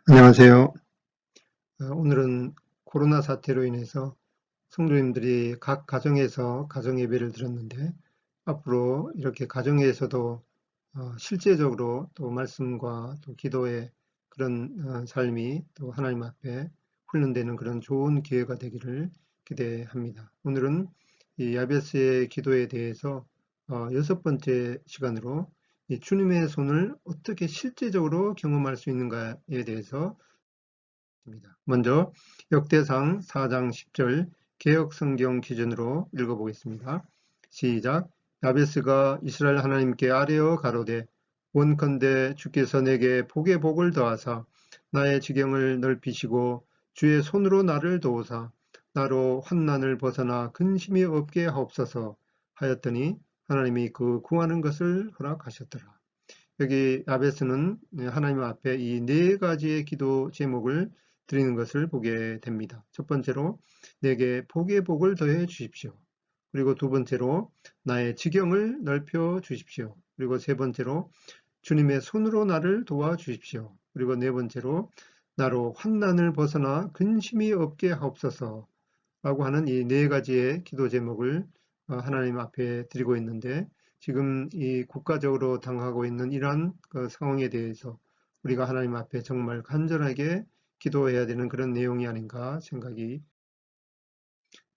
안녕하세요. 오늘은 코로나 사태로 인해서 성도님들이 각 가정에서 가정 예배를 드렸는데, 앞으로 이렇게 가정에서도 실제적으로 또 말씀과 또 기도의 그런 삶이 또 하나님 앞에 훈련되는 그런 좋은 기회가 되기를 기대합니다. 오늘은 이 야베스의 기도에 대해서 여섯 번째 시간으로 이 주님의 손을 어떻게 실제적으로 경험할 수 있는가에 대해서 입니다. 먼저 역대상 4장 10절 개역성경 기준으로 읽어보겠습니다. 시작. 야베스가 이스라엘 하나님께 아뢰어 가로되 원컨대 주께서 내게 복의 복을 더하사 나의 지경을 넓히시고 주의 손으로 나를 도우사 나로 환난을 벗어나 근심이 없게 하옵소서 하였더니 하나님이 그 구하는 것을 허락하셨더라. 여기 야베스는 하나님 앞에 이 네 가지의 기도 제목을 드리는 것을 보게 됩니다. 첫 번째로 내게 복의 복을 더해 주십시오. 그리고 두 번째로 나의 지경을 넓혀 주십시오. 그리고 세 번째로 주님의 손으로 나를 도와 주십시오. 그리고 네 번째로 나로 환난을 벗어나 근심이 없게 하옵소서 라고 하는 이 네 가지의 기도 제목을 하나님 앞에 드리고 있는데, 지금 이 국가적으로 당하고 있는 이러한 그 상황에 대해서 우리가 하나님 앞에 정말 간절하게 기도해야 되는 그런 내용이 아닌가 생각이.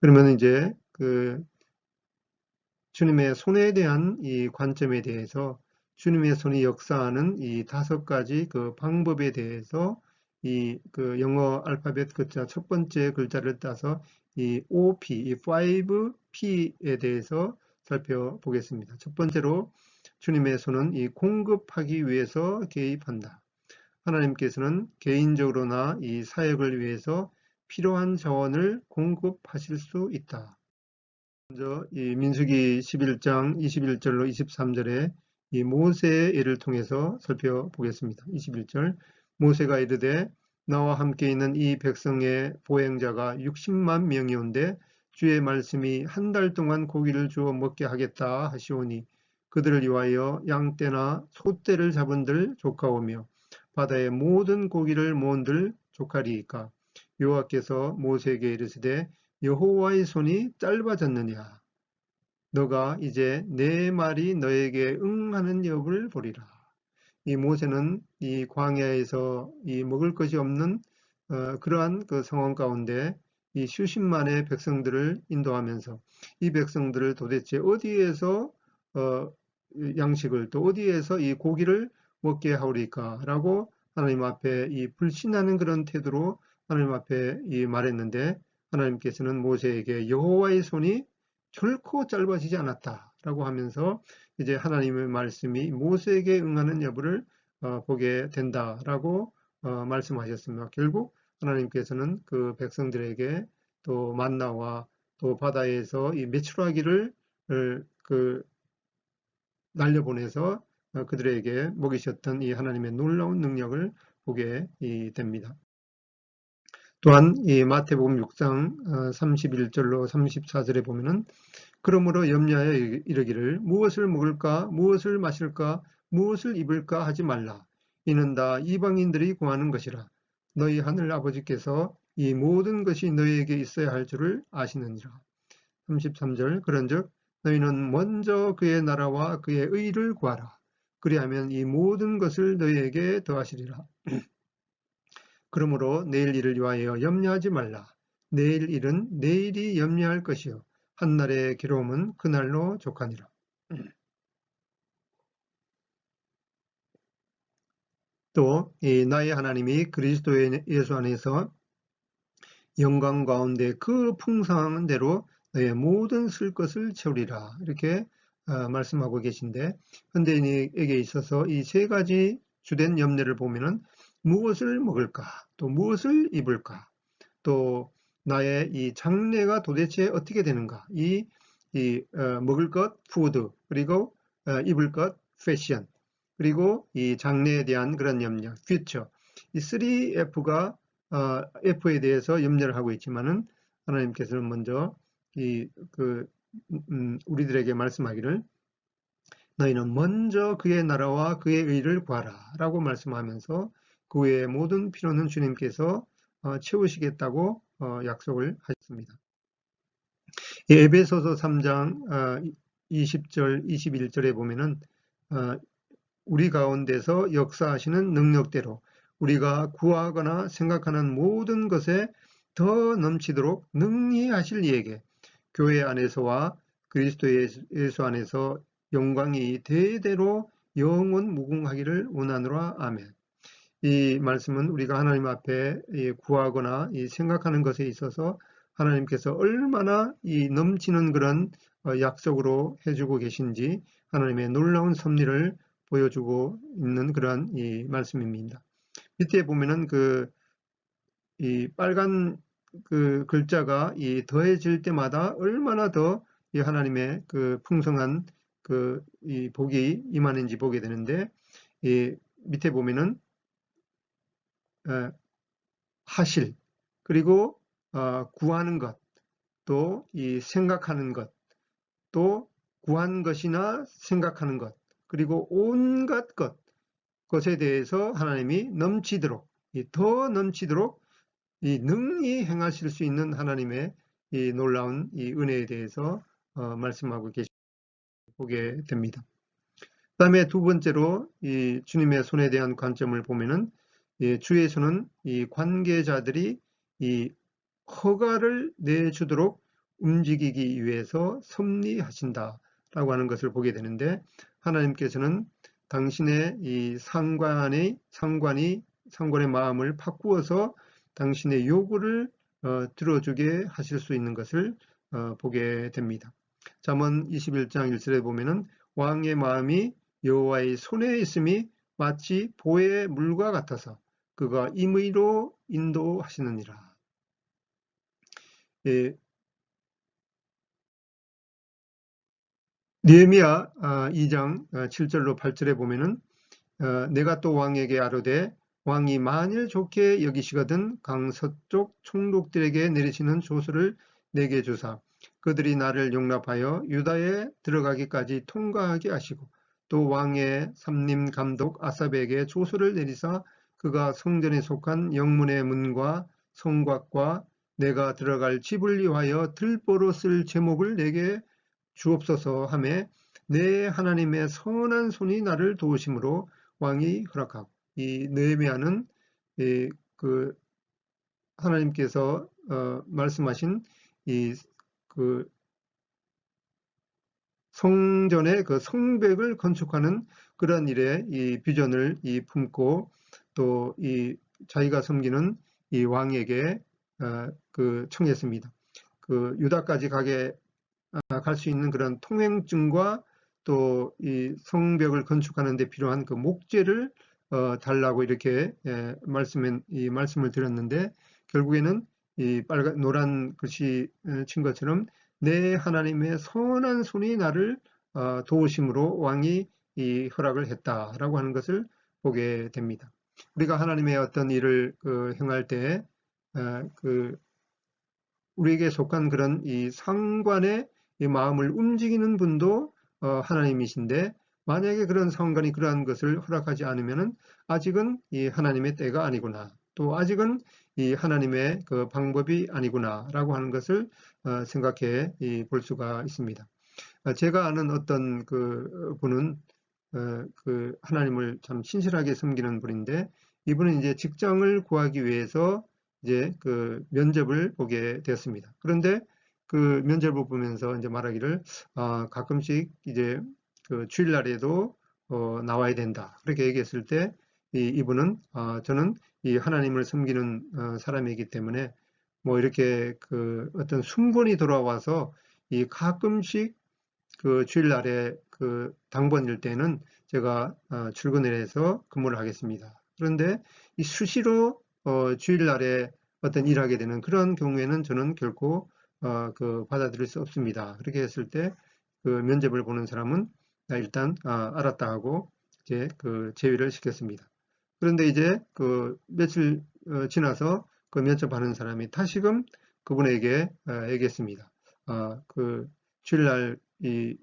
그러면 이제 그 주님의 손에 대한 이 관점에 대해서, 주님의 손이 역사하는 이 다섯 가지 그 방법에 대해서, 이 그 영어 알파벳 글자 첫 번째 글자를 따서 이 OP, 이 5P에 대해서 살펴보겠습니다. 첫 번째로 주님의 손은 이 공급하기 위해서 개입한다. 하나님께서는 개인적으로나 이 사역을 위해서 필요한 자원을 공급하실 수 있다. 먼저 이 민수기 11장 21절로 23절에 이 모세의 예를 통해서 살펴보겠습니다. 21절 모세가 이르되 나와 함께 있는 이 백성의 보행자가 60만 명이온데 주의 말씀이 한 달 동안 고기를 주어 먹게 하겠다 하시오니 그들을 위하여 양떼나 소떼를 잡은들 조카오며 바다의 모든 고기를 모은들 조카리이까. 여호와께서 모세에게 이르시되 여호와의 손이 짧아졌느냐? 너가 이제 내 말이 너에게 응하는 여부를 보리라. 이 모세는 이 광야에서 이 먹을 것이 없는 그러한 그 상황 가운데 이 수십만의 백성들을 인도하면서 이 백성들을 도대체 어디에서 어, 양식을 또 어디에서 이 고기를 먹게 하오리까라고 하나님 앞에 이 불신하는 그런 태도로 하나님 앞에 이 말했는데, 하나님께서는 모세에게 여호와의 손이 결코 짧아지지 않았다라고 하면서 이제 하나님의 말씀이 모세에게 응하는 여부를 보게 된다라고 말씀하셨습니다. 결국 하나님께서는 그 백성들에게 또 만나와 또 바다에서 이 메추라기를 그 날려보내서 그들에게 먹이셨던 이 하나님의 놀라운 능력을 보게 됩니다. 또한 이 마태복음 6장 31절로 34절에 보면은 그러므로 염려하여 이르기를 무엇을 먹을까 무엇을 마실까 무엇을 입을까 하지 말라. 이는 다 이방인들이 구하는 것이라. 너희 하늘 아버지께서 이 모든 것이 너희에게 있어야 할 줄을 아시느니라. 33절 그런즉 너희는 먼저 그의 나라와 그의 의를 구하라. 그리하면 이 모든 것을 너희에게 더하시리라. 그러므로 내일 일을 위하여 염려하지 말라. 내일 일은 내일이 염려할 것이요 한날의 괴로움은 그날로 족하니라. 또 이 나의 하나님이 그리스도 예수 안에서 영광 가운데 그 풍성한 대로 너의 모든 쓸 것을 채우리라. 이렇게 말씀하고 계신데, 현대인에게 있어서 이 세 가지 주된 염려를 보면은 무엇을 먹을까, 또 무엇을 입을까, 또 나의 이 장래가 도대체 어떻게 되는가, 먹을 것, 푸드, 그리고 입을 것, 패션, 그리고 이 장래에 대한 그런 염려, 퓨처. 이 3F가 F에 대해서 염려를 하고 있지만은 하나님께서는 먼저 우리들에게 말씀하기를 너희는 먼저 그의 나라와 그의 의를 구하라 라고 말씀하면서 그 외의 모든 필요는 주님께서 채우시겠다고 약속을 하셨습니다. 에베소서 3장 20절, 21절에 보면은 우리 가운데서 역사하시는 능력대로 우리가 구하거나 생각하는 모든 것에 더 넘치도록 능히 하실 이에게 교회 안에서와 그리스도 예수 안에서 영광이 대대로 영원 무궁하기를 원하노라. 아멘. 이 말씀은 우리가 하나님 앞에 구하거나 생각하는 것에 있어서 하나님께서 얼마나 이 넘치는 그런 약속으로 해주고 계신지 하나님의 놀라운 섭리를 보여주고 있는 그러한 이 말씀입니다. 밑에 보면은 이 빨간 그 글자가 이 더해질 때마다 얼마나 더 이 하나님의 그 풍성한 이 복이 임하는지 보게 되는데, 이 밑에 보면은 하실, 그리고 구하는 것, 또 이 생각하는 것, 또 구한 것이나 생각하는 것, 그리고 온갖 것에 대해서 하나님이 넘치도록, 더 넘치도록 이 능히 행하실 수 있는 하나님의 이 놀라운 이 은혜에 대해서 말씀하고 보게 됩니다. 그 다음에 두 번째로 이 주님의 손에 대한 관점을 보면은 주의 손은 이 관계자들이 이 허가를 내주도록 움직이기 위해서 섭리하신다라고 하는 것을 보게 되는데, 하나님께서는 당신의 이 상관의 마음을 바꾸어서 당신의 요구를 들어주게 하실 수 있는 것을 보게 됩니다. 잠언 21장 1절에 보면은 왕의 마음이 여호와의 손에 있음이 마치 보의 물과 같아서 그가 임의로 인도하시느니라. 예, 느헤미야 2장 7절로 8절에 보면은 내가 또 왕에게 아뢰되 왕이 만일 좋게 여기시거든 강 서쪽 총독들에게 내리시는 조서를 내게 주사 그들이 나를 용납하여 유다에 들어가기까지 통과하게 하시고 또 왕의 삼림 감독 아삽에게 조서를 내리사 그가 성전에 속한 영문의 문과 성곽과 내가 들어갈 집을 위하여 들보로 쓸 제목을 내게 주옵소서 하매 내 하나님의 선한 손이 나를 도우심으로 왕이 허락하고, 이 느헤미야는 그 하나님께서 말씀하신 그 성전의 그 성벽을 건축하는 그런 일에 이 비전을 품고 또 이 자기가 섬기는 이 왕에게 청했습니다. 그 유다까지 갈 수 있는 그런 통행증과 또 이 성벽을 건축하는 데 필요한 그 목재를 달라고 이렇게 말씀을 드렸는데, 결국에는 이 노란 글씨 친 것처럼 내 하나님의 선한 손이 나를 도우심으로 왕이 이 허락을 했다라고 하는 것을 보게 됩니다. 우리가 하나님의 어떤 일을 행할 때 우리에게 속한 그런 이 상관의 이 마음을 움직이는 분도 하나님이신데, 만약에 그런 상관이 그러한 것을 허락하지 않으면은 아직은 이 하나님의 때가 아니구나, 또 아직은 이 하나님의 그 방법이 아니구나라고 하는 것을 생각해 볼 수가 있습니다. 제가 아는 어떤 그 분은 그 하나님을 참 신실하게 섬기는 분인데, 이분은 이제 직장을 구하기 위해서 이제 그 면접을 보게 되었습니다. 그런데 그 면접을 보면서 이제 말하기를 가끔씩 이제 그 주일날에도 나와야 된다, 그렇게 얘기했을 때 이분은 저는 이 하나님을 섬기는 사람이기 때문에 뭐 이렇게 그 어떤 순번이 돌아와서 이 가끔씩 그 주일날에 그 당번일 때는 제가 출근을 해서 근무를 하겠습니다. 그런데 이 수시로 주일날에 어떤 일하게 되는 그런 경우에는 저는 결코 받아들일 수 없습니다. 그렇게 했을 때 그 면접을 보는 사람은 일단 알았다 하고 이제 그 제의를 시켰습니다. 그런데 이제 그 며칠 지나서 그 면접하는 사람이 다시금 그분에게 얘기했습니다. 그 주일날 이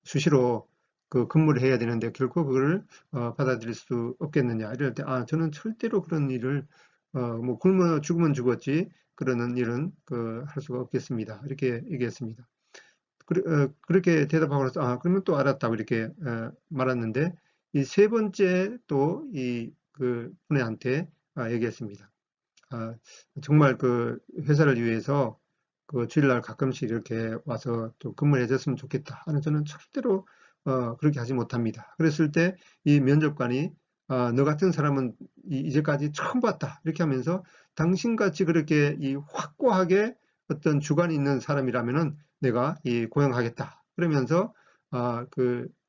수시로 그 근무를 해야 되는데 결코 그걸 받아들일 수 없겠느냐. 이럴 때, 저는 절대로 그런 일을, 뭐 굶어 죽으면 죽었지, 그러는 일은 할 수가 없겠습니다. 이렇게 얘기했습니다. 그렇게 대답하고 나서, 그러면 또 알았다고 이렇게 말았는데, 이 세 번째 또 그 분한테 얘기했습니다. 정말 그 회사를 위해서 그 주일날 가끔씩 이렇게 와서 또 근무를 해줬으면 좋겠다 하는, 저는 절대로 그렇게 하지 못합니다. 그랬을 때 이 면접관이, 너 같은 사람은 이제까지 처음 봤다 이렇게 하면서, 당신같이 그렇게 이 확고하게 어떤 주관이 있는 사람이라면은 내가 고용하겠다 그러면서,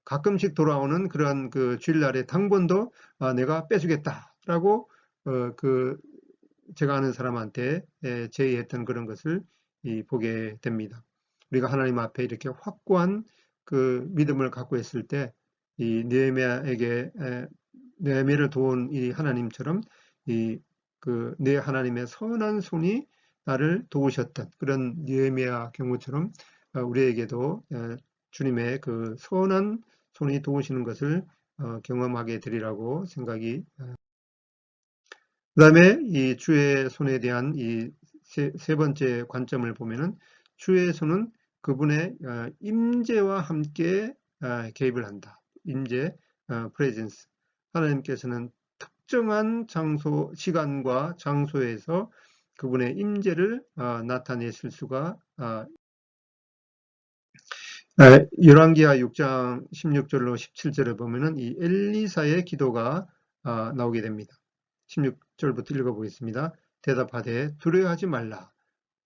가끔씩 돌아오는 그런 그 주일날의 당번도 내가 빼주겠다라고, 그 제가 아는 사람한테 제의했던 그런 것을 보게 됩니다. 우리가 하나님 앞에 이렇게 확고한 그 믿음을 갖고 있을 때, 이 느헤미야에게 느헤미야를 도운 이 하나님처럼 내 하나님의 선한 손이 나를 도우셨던 그런 느헤미야 경우처럼, 우리에게도 주님의 그 선한 손이 도우시는 것을 경험하게 되리라고 생각이. 그 다음에 이 주의 손에 대한 이 세 번째 관점을 보면은, 주의 손은 그분의 임재와 함께 개입을 한다. 임재, presence. 하나님께서는 특정한 장소, 시간과 장소에서 그분의 임재를 나타내실 수가. 열왕기하 6장 16절로 17절을 보면은 이 엘리사의 기도가 나오게 됩니다. 16절부터 읽어보겠습니다. 대답하되 두려워하지 말라.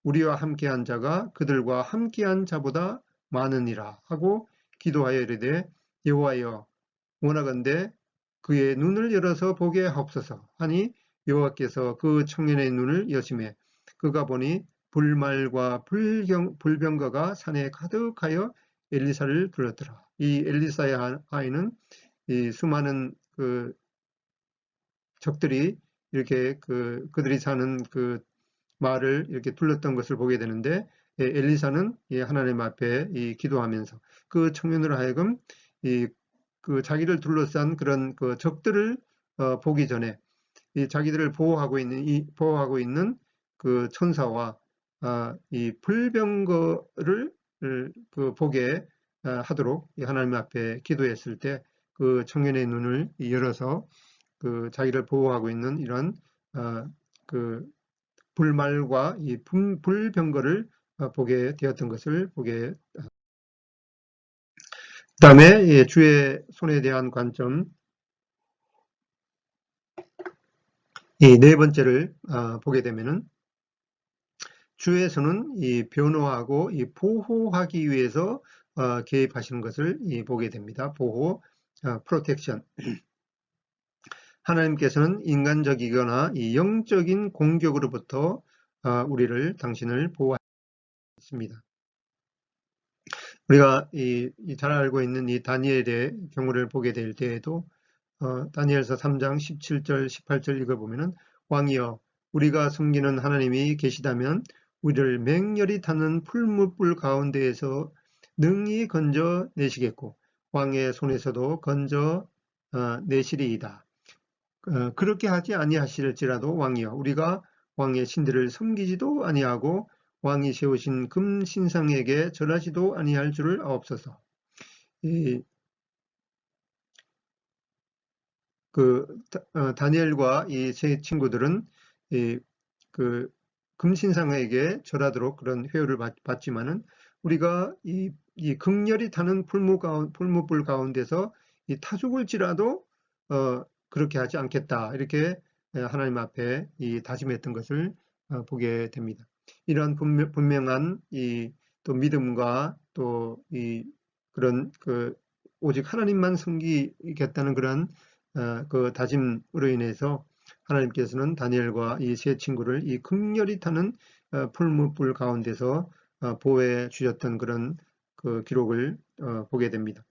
우리와 함께한 자가 그들과 함께한 자보다 많으니라 하고 기도하여 이르되, 여호와여, 원하건대 그의 눈을 열어서 보게 하옵소서 하니, 여호와께서 그 청년의 눈을 여심해 그가 보니 불말과 불병거가 산에 가득하여 엘리사를 불렀더라. 이 엘리사의 아이는 이 수많은 그 적들이 이렇게 그들이 사는 그 마을을 이렇게 둘렀던 것을 보게 되는데, 엘리사는 하나님 앞에 기도하면서 그 청년으로 하여금 그 자기를 둘러싼 그런 그 적들을 보기 전에 이 자기들을 보호하고 있는 그 천사와 이 불병거를 보게 하도록 하나님 앞에 기도했을 때, 그 청년의 눈을 열어서 그 자기를 보호하고 있는 이런 그 불말과 이 불병거를 보게 되었던 것을 보게. 그다음에 주의 손에 대한 관점, 이 네 번째를 보게 되면은, 주의 손은 이 변호하고 이 보호하기 위해서 개입하시는 것을 보게 됩니다. 보호, 프로텍션. 하나님께서는 인간적이거나 이 영적인 공격으로부터 당신을 보호하십니다. 우리가 잘 알고 있는 이 다니엘의 경우를 보게 될 때에도, 다니엘서 3장 17절 18절 읽어보면은, 왕이여, 우리가 섬기는 하나님이 계시다면 우리를 맹렬히 타는 풀무불 가운데에서 능히 건져 내시겠고 왕의 손에서도 건져 내시리이다. 그렇게 하지 아니하실지라도 왕이여, 우리가 왕의 신들을 섬기지도 아니하고 왕이 세우신 금 신상에게 절하지도 아니할 줄을 아옵소서. 다니엘과 이 세 친구들은 그 금신상에게 절하도록 그런 회유를 받지만은, 우리가 이 극렬히 타는 풀무불 가운데서 타 죽을지라도 그렇게 하지 않겠다, 이렇게 하나님 앞에 다짐했던 것을 보게 됩니다. 이러한 분명한 또 믿음과 또 그런 오직 하나님만 섬기겠다는 그런 그 다짐으로 인해서 하나님께서는 다니엘과 이 세 친구를 이 극렬히 타는 풀무불 가운데서 보호해 주셨던 그런 그 기록을 보게 됩니다.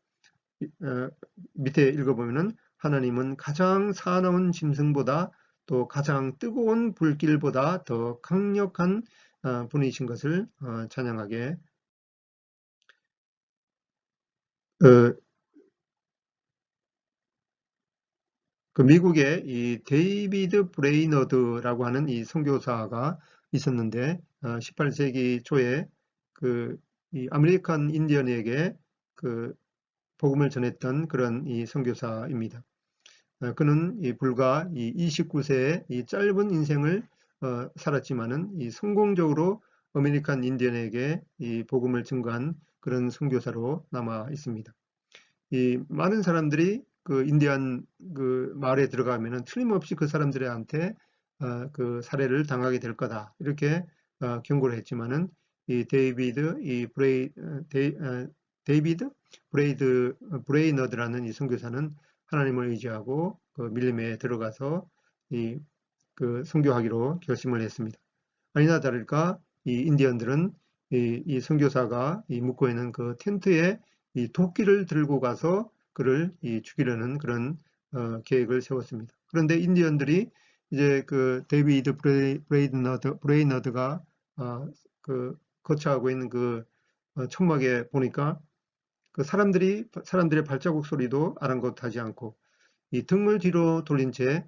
밑에 읽어보면은, 하나님은 가장 사나운 짐승보다 또 가장 뜨거운 불길보다 더 강력한 분이신 것을 찬양하게. 그 미국에 이 데이비드 브레이너드라고 하는 이 선교사가 있었는데 18세기 초에 이 아메리칸 인디언에게 그 복음을 전했던 그런 이 선교사입니다. 그는 불과 29세의 이 짧은 인생을 살았지만은 이 성공적으로 아메리칸 인디언에게 이 복음을 증거한 그런 선교사로 남아 있습니다. 이 많은 사람들이 그 인디안 그 마을에 들어가면은 틀림없이 그 사람들한테 그 살해를 당하게 될 거다 이렇게 경고를 했지만은 이 데이비드 브레이너드라는 이 선교사는 하나님을 의지하고 그 밀림에 들어가서 그 선교하기로 결심을 했습니다. 아니나 다를까 이 인디언들은 이 선교사가 묵고 있는 그 텐트에 이 도끼를 들고 가서 그를 죽이려는 그런 계획을 세웠습니다. 그런데 인디언들이 이제 그 데이비드 브레이너드가 그 거처하고 있는 그 천막에 보니까 그 사람들의 발자국 소리도 아랑곳하지 않고 이 등을 뒤로 돌린 채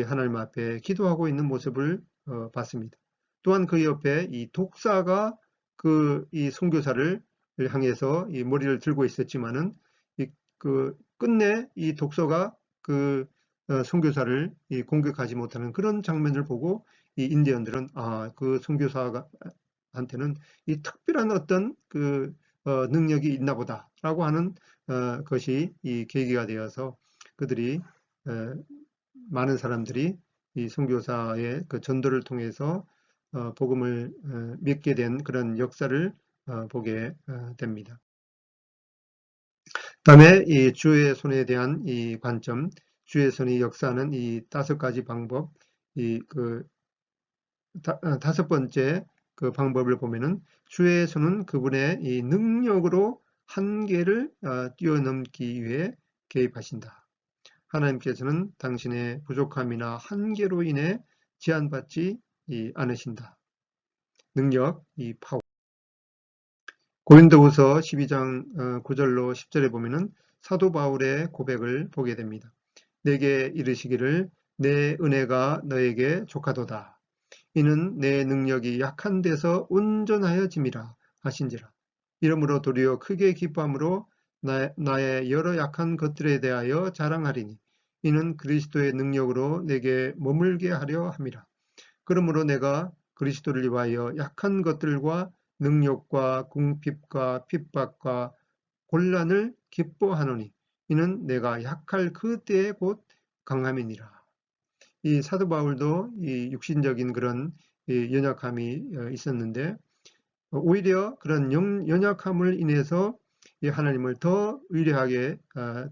하나님 앞에 기도하고 있는 모습을 봤습니다. 또한 그 옆에 이 독사가 이 선교사를 향해서 이 머리를 들고 있었지만은 그 끝내 이 독서가 그 선교사를 공격하지 못하는 그런 장면을 보고 이 인디언들은 그 선교사한테는 이 특별한 어떤 그 능력이 있나 보다라고 하는 것이 이 계기가 되어서 그들이 많은 사람들이 이 선교사의 그 전도를 통해서 복음을 믿게 된 그런 역사를 보게 됩니다. 다음에 이 주의 손에 대한 이 관점, 주의 손이 역사하는 이 5가지 방법, 다섯 번째 그 방법을 보면은 주의 손은 그분의 이 능력으로 한계를 뛰어넘기 위해 개입하신다. 하나님께서는 당신의 부족함이나 한계로 인해 제한받지 않으신다. 능력, 이 파워. 고린도후서 12장 9절로 10절에 보면은 사도 바울의 고백을 보게 됩니다. 내게 이르시기를 내 은혜가 너에게 족하도다. 이는 내 능력이 약한 데서 온전하여짐이라 하신지라. 이러므로 도리어 크게 기뻐함으로 나의 여러 약한 것들에 대하여 자랑하리니 이는 그리스도의 능력으로 내게 머물게 하려 함이라. 그러므로 내가 그리스도를 위하여 약한 것들과 능력과 궁핍과 핍박과 곤란을 기뻐하노니 이는 내가 약할 그 때에 곧 강함이니라. 이 사도 바울도 이 육신적인 그런 연약함이 있었는데 오히려 그런 연약함을 인해서 하나님을 더 의뢰하게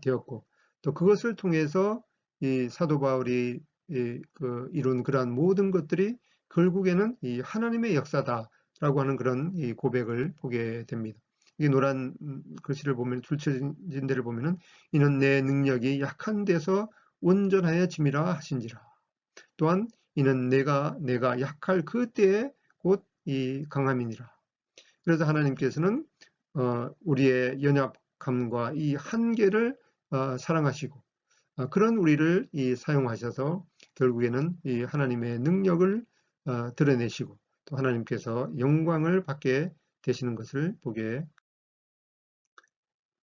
되었고 또 그것을 통해서 이 사도 바울이 이룬 그러한 모든 것들이 결국에는 이 하나님의 역사다라고 하는 그런 이 고백을 보게 됩니다. 이 노란 글씨를 보면 줄쳐진 데를 보면은 이는 내 능력이 약한 데서 온전하여짐이라 하신지라. 또한 이는 내가 약할 그 때에 곧 이 강함이니라. 그래서 하나님께서는 우리의 연약함과 이 한계를 사랑하시고 그런 우리를 사용하셔서 결국에는 이 하나님의 능력을 드러내시고 또 하나님께서 영광을 받게 되시는 것을 보게.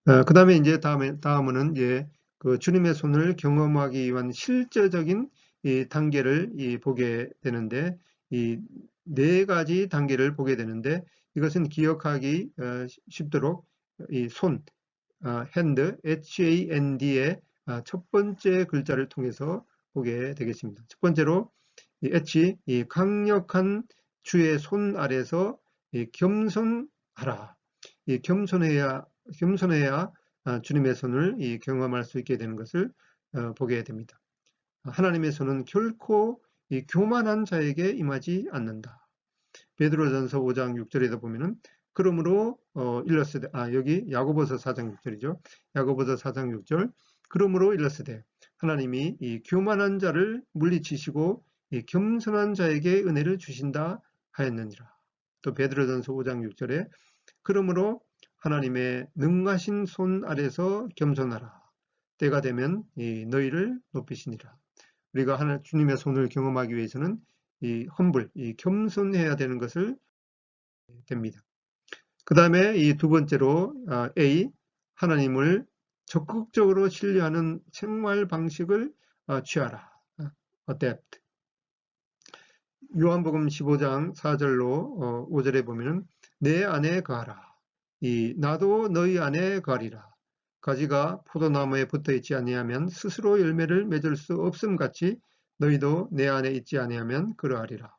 그 다음에 이제 다음은 이제 그 주님의 손을 경험하기 위한 실제적인 이 단계를 보게 되는데 이 4가지 단계를 보게 되는데 이것은 기억하기 쉽도록 이 손, hand, hand의 첫 번째 글자를 통해서 보게 되겠습니다. 첫 번째로 이 h, 이 강력한 주의 손 아래서 겸손하라. 이 겸손해야 주님의 손을 경험할 수 있게 되는 것을 보게 됩니다. 하나님의 손은 결코 교만한 자에게 임하지 않는다. 베드로전서 5장 6절에도 보면은 그러므로 일러스되 여기 야고보서 4장 6절이죠. 야고보서 4장 6절 그러므로 일러스되 하나님이 이 교만한 자를 물리치시고 이 겸손한 자에게 은혜를 주신다 하였느니라. 또 베드로전서 5장 6절에 그러므로 하나님의 능하신 손 아래서 겸손하라. 때가 되면 너희를 높이시니라. 우리가 주님의 손을 경험하기 위해서는 이 이 겸손해야 되는 것을 됩니다. 그 다음에 이 두 번째로 A, 하나님을 적극적으로 신뢰하는 생활 방식을 취하라. Adapt. 요한복음 15장 4절로 5절에 보면은 내 안에 거하라. 나도 너희 안에 거하리라. 가지가 포도나무에 붙어 있지 아니하면 스스로 열매를 맺을 수 없음 같이 너희도 내 안에 있지 아니하면 그러하리라.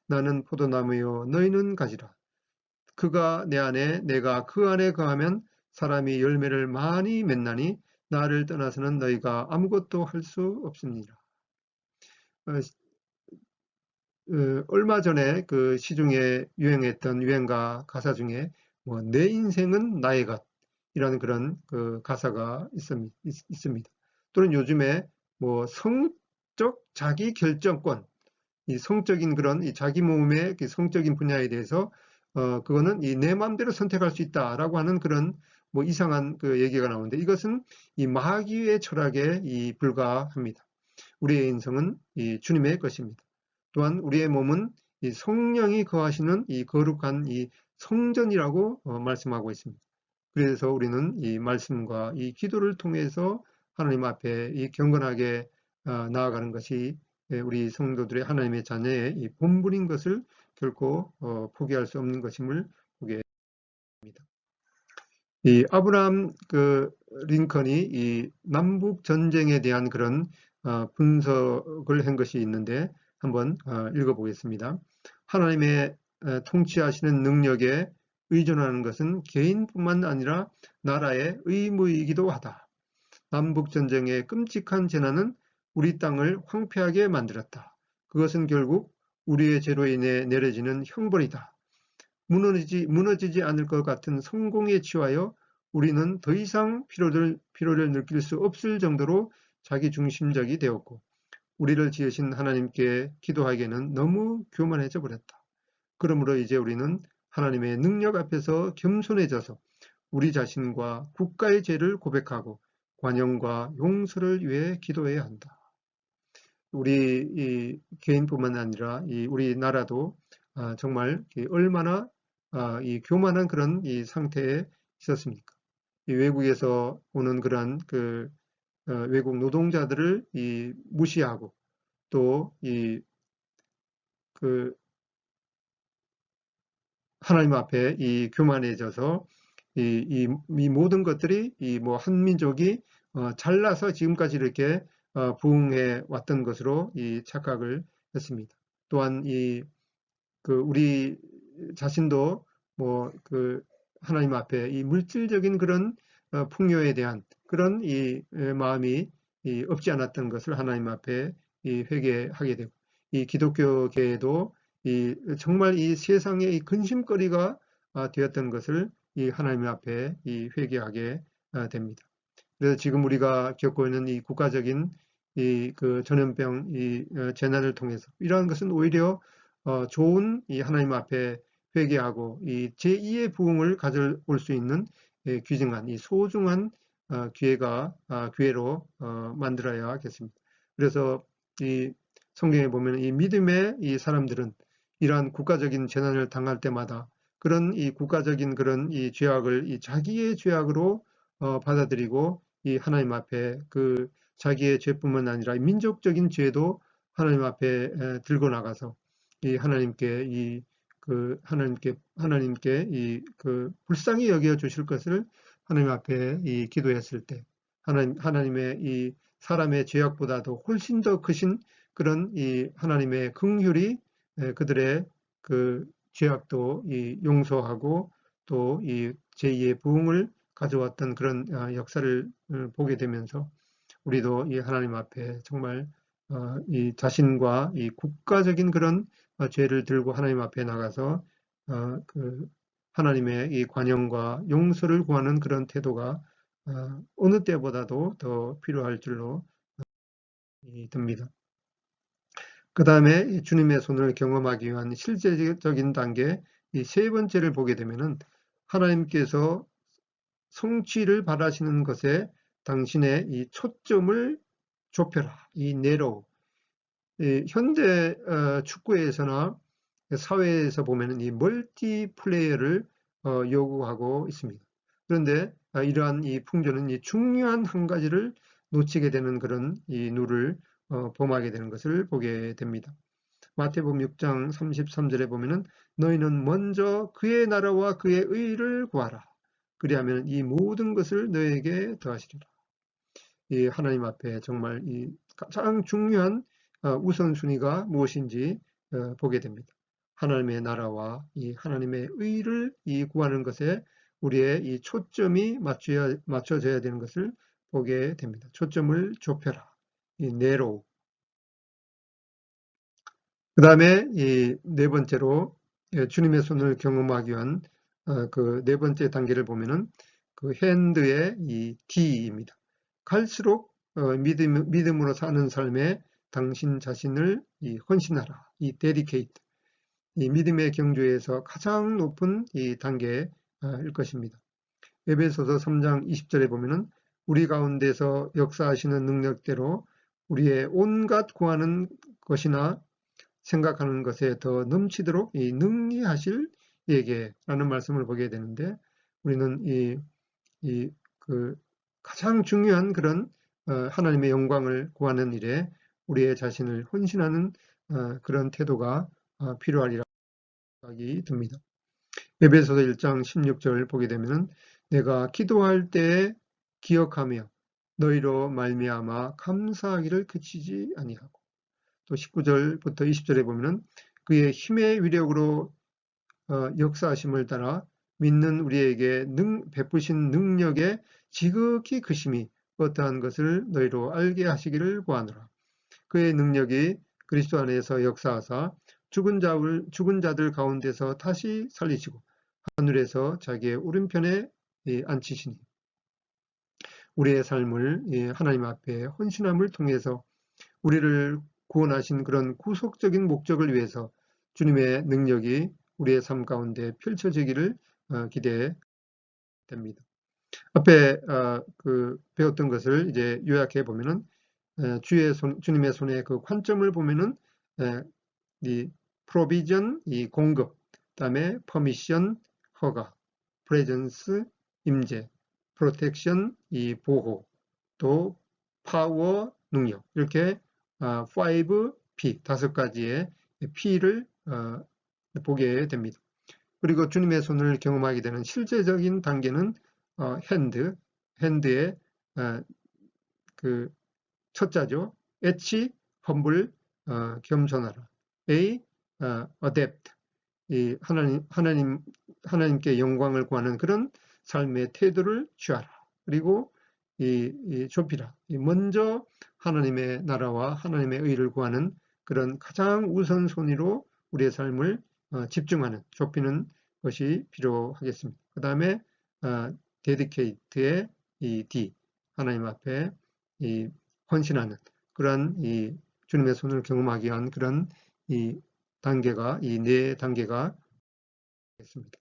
나는 포도나무요 너희는 가지라. 그가 내 안에 내가 그 안에 거하면 사람이 열매를 많이 맺나니 나를 떠나서는 너희가 아무것도 할 수 없습니다. 얼마 전에 그 시중에 유행했던 유행가 가사 중에 내 인생은 나의 것이라는 그런 그 가사가 있습니다. 또는 요즘에 성적 자기 결정권, 이 성적인 그런 이 자기 몸의 성적인 분야에 대해서 그거는 내 마음대로 선택할 수 있다라고 하는 그런 이상한 그 얘기가 나오는데 이것은 이 마귀의 철학에 불과합니다. 우리의 인생은 이 주님의 것입니다. 또한 우리의 몸은 이 성령이 거하시는 이 거룩한 이 성전이라고 말씀하고 있습니다. 그래서 우리는 이 말씀과 이 기도를 통해서 하나님 앞에 이 경건하게 나아가는 것이 우리 성도들의 하나님의 자녀의 이 본분인 것을 결코 포기할 수 없는 것임을 보게 됩니다. 이 아브라함 링컨이 이 남북 전쟁에 대한 그런 분석을 한 것이 있는데 한번 읽어보겠습니다. 하나님의 통치하시는 능력에 의존하는 것은 개인뿐만 아니라 나라의 의무이기도 하다. 남북 전쟁의 끔찍한 재난은 우리 땅을 황폐하게 만들었다. 그것은 결국 우리의 죄로 인해 내려지는 형벌이다. 무너지지 않을 것 같은 성공에 취하여 우리는 더 이상 피로를 느낄 수 없을 정도로 자기중심적이 되었고 우리를 지으신 하나님께 기도하기에는 너무 교만해져 버렸다. 그러므로 이제 우리는 하나님의 능력 앞에서 겸손해져서 우리 자신과 국가의 죄를 고백하고 관용과 용서를 위해 기도해야 한다. 우리 개인뿐만 아니라 우리나라도 정말 얼마나 이 교만한 그런 이 상태에 있었습니까? 이 외국에서 오는 그런 외국 노동자들을 무시하고 또 하나님 앞에 교만해져서 이 모든 것들이 한민족이 잘나서 지금까지 이렇게 부흥해 왔던 것으로 착각을 했습니다. 또한 우리 자신도 하나님 앞에 이 물질적인 그런 풍요에 대한 그런 마음이 없지 않았던 것을 하나님 앞에 회개하게 되고 이 기독교계에도 정말 이 세상의 근심거리가 되었던 것을 하나님 앞에 회개하게 됩니다. 그래서 지금 우리가 겪고 있는 이 국가적인 전염병 재난을 통해서 이러한 것은 오히려 좋은 하나님 앞에 회개하고 제2의 부흥을 가져올 수 있는 귀중한 소중한 기회로 만들어야겠습니다. 그래서 성경에 보면 이 믿음의 사람들은 이러한 국가적인 재난을 당할 때마다 그런 국가적인 그런 죄악을 자기의 죄악으로 받아들이고 하나님 앞에 자기의 죄뿐만 아니라 민족적인 죄도 하나님 앞에 들고 나가서 하나님께 불쌍히 여겨 주실 것을 하나님 앞에 기도했을 때 하나님의 사람의 죄악보다도 훨씬 더 크신 그런 하나님의 긍휼이 그들의 죄악도 용서하고 또 제2의 부흥을 가져왔던 그런 역사를 보게 되면서 우리도 하나님 앞에 정말 자신과 국가적인 그런 죄를 들고 하나님 앞에 나가서 하나님의 관용과 용서를 구하는 그런 태도가 어느 때보다도 더 필요할 줄로 듭니다. 그 다음에 주님의 손을 경험하기 위한 실제적인 단계 세 번째를 보게 되면은 하나님께서 성취를 바라시는 것에 당신의 초점을 좁혀라. 네로 현대 축구에서나 사회에서 보면은 이 멀티 플레이어를 요구하고 있습니다. 그런데 이러한 이 풍조는 이 중요한 한 가지를 놓치게 되는 그런 이 누를 범하게 되는 것을 보게 됩니다. 마태복음 6장 33절에 보면은 너희는 먼저 그의 나라와 그의 의를 구하라. 그리하면 이 모든 것을 너희에게 더하시리라. 이 하나님 앞에 정말 이 가장 중요한 우선순위가 무엇인지 보게 됩니다. 하나님의 나라와 이 하나님의 의를 이 구하는 것에 우리의 이 초점이 맞춰져야 되는 것을 보게 됩니다. 초점을 좁혀라. 이 네로우. 그 다음에 이 네 번째로 주님의 손을 경험하기 위한 그 네 번째 단계를 보면은 그 핸드의 이 D입니다. 갈수록 믿음으로 사는 삶에 당신 자신을 이 헌신하라. 이 dedicate. 이 믿음의 경주에서 가장 높은 이 단계일 것입니다. 에베소서 3장 20절에 보면은 우리 가운데서 역사하시는 능력대로 우리의 온갖 구하는 것이나 생각하는 것에 더 넘치도록 이 능리하실 이에게라는 말씀을 보게 되는데 우리는 그 가장 중요한 그런 하나님의 영광을 구하는 일에 우리의 자신을 헌신하는 그런 태도가 필요하리라 생각이 듭니다. 에베소서 1장 16절 보게 되면은 내가 기도할 때에 기억하며 너희로 말미암아 감사하기를 그치지 아니하고 또 19절부터 20절에 보면은 그의 힘의 위력으로 역사하심을 따라 믿는 우리에게 베푸신 능력의 지극히 크심이 어떠한 것을 너희로 알게 하시기를 구하노라. 그의 능력이 그리스도 안에서 역사하사 죽은 자들 가운데서 다시 살리시고 하늘에서 자기의 오른편에 앉히시니 우리의 삶을 하나님 앞에 헌신함을 통해서 우리를 구원하신 그런 구속적인 목적을 위해서 주님의 능력이 우리의 삶 가운데 펼쳐지기를 기대됩니다. 앞에 배웠던 것을 이제 요약해 보면은 주님의 손에 그 관점을 보면은 이 provision, 이 공급, 그다음에 permission, 허가, presence, 임재, protection, 이 보호, 또 power, 능력 이렇게 5P, 5가지의 P를 보게 됩니다. 그리고 주님의 손을 경험하게 되는 실제적인 단계는 핸드의 그 첫 자죠. H, humble, 겸손하라. A, adapt, 이 하나님께 영광을 구하는 그런 삶의 태도를 취하라. 그리고 이 좁히라. 먼저 하나님의 나라와 하나님의 의를 구하는 그런 가장 우선순위로 우리의 삶을 집중하는, 좁히는 것이 필요하겠습니다. 그 다음에 dedicate의 이 D, 하나님 앞에 이 헌신하는 그러한 이 주님의 손을 경험하기 위한 그런 이 단계가, 이 네 단계가 있습니다.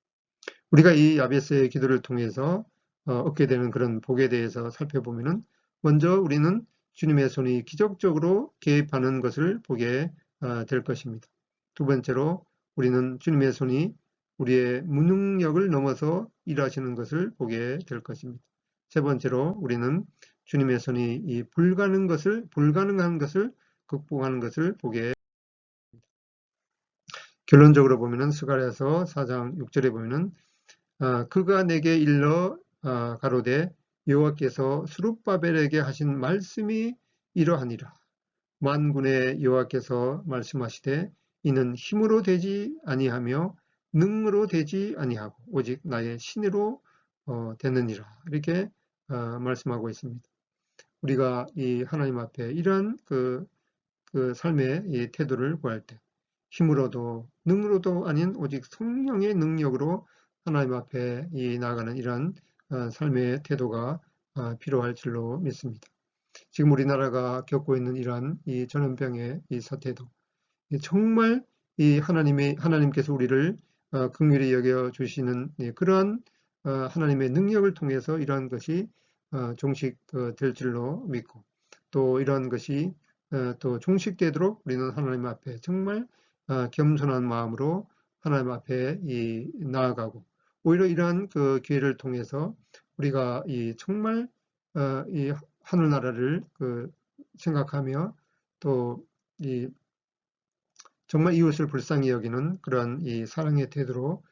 우리가 이 야베스의 기도를 통해서 얻게 되는 그런 복에 대해서 살펴보면은 먼저 우리는 주님의 손이 기적적으로 개입하는 것을 보게 될 것입니다. 두 번째로 우리는 주님의 손이 우리의 무능력을 넘어서 일하시는 것을 보게 될 것입니다. 세 번째로 우리는 주님의 손이 이 불가능한 것을 극복하는 것을 보게 결론적으로 보면은 스가랴서 4장 6절에 보면은 그가 내게 일러 가로되 여호와께서 스룹바벨에게 하신 말씀이 이러하니라. 만군의 여호와께서 말씀하시되 이는 힘으로 되지 아니하며 능으로 되지 아니하고 오직 나의 신으로 되느니라. 이렇게 말씀하고 있습니다. 우리가 이 하나님 앞에 이러한 그 삶의 이 태도를 구할 때 힘으로도 능으로도 아닌 오직 성령의 능력으로 하나님 앞에 나아가는 이러한 삶의 태도가 필요할 줄로 믿습니다. 지금 우리나라가 겪고 있는 이러한 이 전염병의 이 사태도 정말 이 하나님께서 우리를 긍휼히 여겨 주시는 그러한 하나님의 능력을 통해서 이러한 것이 종식될 줄로 믿고 또 이러한 것이 또 종식되도록 우리는 하나님 앞에 정말 겸손한 마음으로 하나님 앞에 나아가고, 오히려 이러한 그 기회를 통해서 우리가 정말 이 하늘나라를 생각하며 또 정말 이웃을 불쌍히 여기는 그러한 이 사랑의 태도로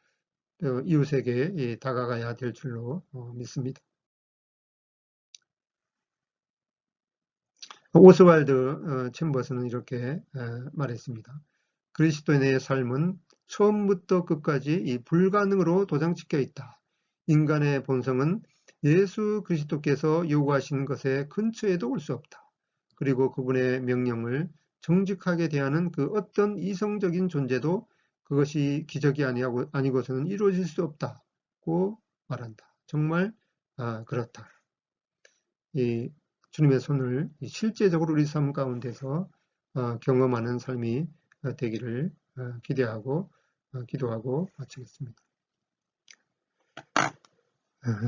이웃에게 다가가야 될 줄로 믿습니다. 오스왈드 챔버스는 이렇게 말했습니다. 그리스도인의 삶은 처음부터 끝까지 이 불가능으로 도장찍혀 있다. 인간의 본성은 예수 그리스도께서 요구하신 것의 근처에도 올 수 없다. 그리고 그분의 명령을 정직하게 대하는 그 어떤 이성적인 존재도 그것이 기적이 아니고서는 이루어질 수 없다고 말한다. 정말 그렇다. 이 주님의 손을 실제적으로 우리 삶 가운데서 경험하는 삶이 되기를 기대하고 기도하고 마치겠습니다.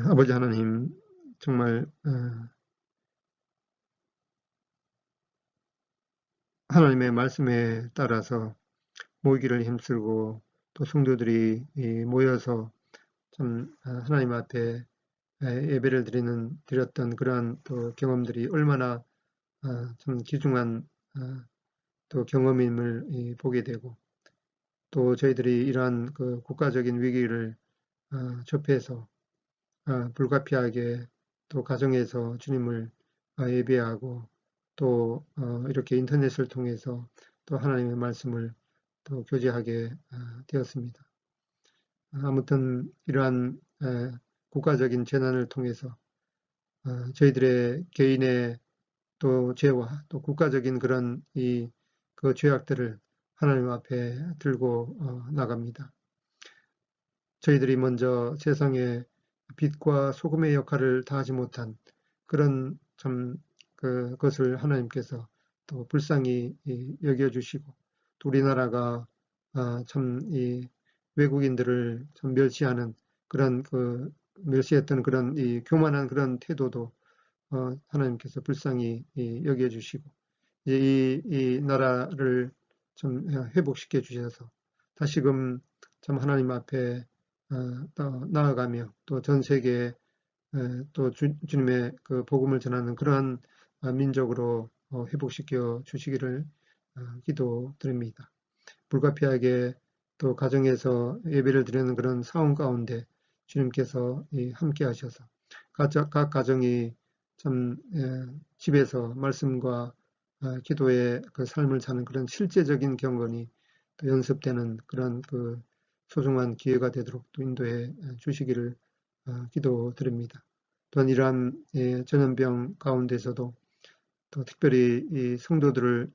아버지 하나님, 정말 하나님의 말씀에 따라서 모이기를 힘쓰고 또 성도들이 모여서 참 하나님 앞에 예배를 드렸던 그러한 또 경험들이 얼마나 참 귀중한 또 경험임을 보게 되고, 또 저희들이 이러한 그 국가적인 위기를 접해서 불가피하게 또 가정에서 주님을 예배하고 또 이렇게 인터넷을 통해서 또 하나님의 말씀을 또 교제하게 되었습니다. 아무튼 이러한 국가적인 재난을 통해서 저희들의 개인의 또 죄와 또 국가적인 그런 그 죄악들을 하나님 앞에 들고 나갑니다. 저희들이 먼저 세상에 빛과 소금의 역할을 다하지 못한 그런 참 그것을 하나님께서 또 불쌍히 여겨주시고, 또 우리나라가 참 외국인들을 참 멸시하는 그런 멸시했던 그런 교만한 그런 태도도 하나님께서 불쌍히 여겨주시고, 이제 이 나라를 좀 회복시켜 주셔서 다시금 참 하나님 앞에 또 나아가며 또 전 세계에 또 주님의 그 복음을 전하는 그러한 민족으로 회복시켜 주시기를 기도드립니다. 불가피하게 또 가정에서 예배를 드리는 그런 상황 가운데 주님께서 함께 하셔서 각 가정이 참 집에서 말씀과 기도의 그 삶을 사는 그런 실제적인 경건이 또 연습되는 그런 그 소중한 기회가 되도록 또 인도해 주시기를 기도드립니다. 또한 이러한 전염병 가운데서도 또 특별히 이 성도들을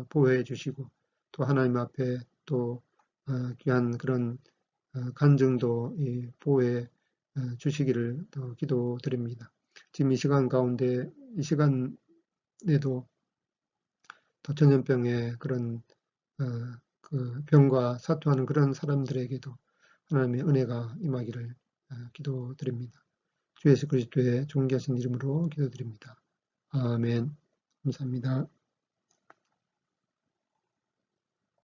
보호해 주시고, 또 하나님 앞에 또 귀한 그런 간증도 보호해 주시기를 또 기도드립니다. 지금 이 시간 가운데 이 시간에도 또 전염병의 그런 그 병과 사투하는 그런 사람들에게도 하나님의 은혜가 임하기를 기도드립니다. 주 예수 그리스도의 존귀하신 이름으로 기도드립니다. 아멘. 감사합니다.